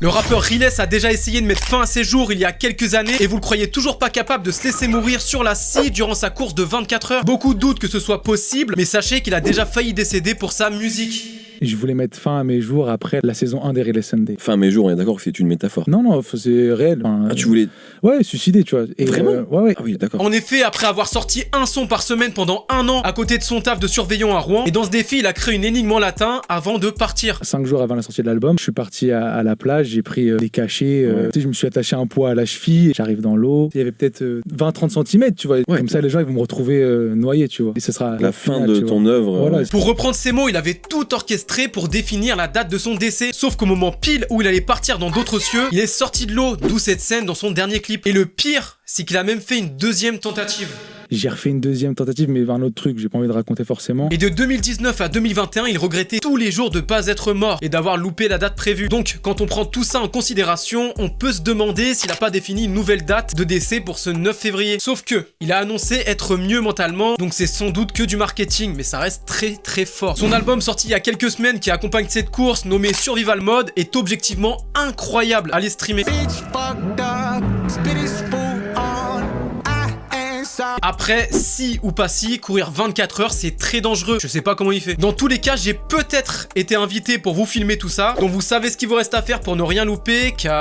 Le rappeur Riles a déjà essayé de mettre fin à ses jours il y a quelques années et vous le croyez toujours pas capable de se laisser mourir sur la scie durant sa course de 24 heures. Beaucoup doutent que ce soit possible, mais sachez qu'il a déjà failli décéder pour sa musique. Je voulais mettre fin à mes jours après la saison 1 des Relay Sunday. Fin à mes jours, on est d'accord que c'est une métaphore. Non, c'est réel. Enfin, Ah, tu voulais... Ouais, suicider, tu vois. Et Vraiment ouais. Ah oui, d'accord. En effet, après avoir sorti un son par semaine pendant 1 an à côté de son taf de surveillant à Rouen, et dans ce défi, il a créé une énigme en latin avant de partir. 5 jours avant la sortie de l'album, je suis parti à la plage, j'ai pris des cachets, tu sais, je me suis attaché un poids à la cheville, j'arrive dans l'eau, il y avait peut-être 20-30 cm, tu vois. Ouais. Comme ça, les gens, ils vont me retrouver noyé, tu vois. Et ce sera La fin finale, de tu ton vois. œuvre. Voilà. Pour reprendre ses mots, il avait tout orchestré pour définir la date de son décès. Sauf qu'au moment pile où il allait partir dans d'autres cieux, il est sorti de l'eau, d'où cette scène dans son dernier clip. Et le pire, c'est qu'il a même fait une deuxième tentative. J'ai refait une deuxième tentative, mais un autre truc, j'ai pas envie de raconter forcément. Et de 2019 à 2021, il regrettait tous les jours de pas être mort et d'avoir loupé la date prévue. Donc, quand on prend tout ça en considération, on peut se demander s'il a pas défini une nouvelle date de décès pour ce 9 février. Sauf que, il a annoncé être mieux mentalement, donc c'est sans doute que du marketing, mais ça reste très très fort. Son album sorti il y a quelques semaines qui accompagne cette course, nommé Survival Mode, est objectivement incroyable. Allez streamer. Après, si ou pas si, courir 24 heures, c'est très dangereux. Je sais pas comment il fait. Dans tous les cas, j'ai peut-être été invité pour vous filmer tout ça. Donc vous savez ce qu'il vous reste à faire pour ne rien louper, car...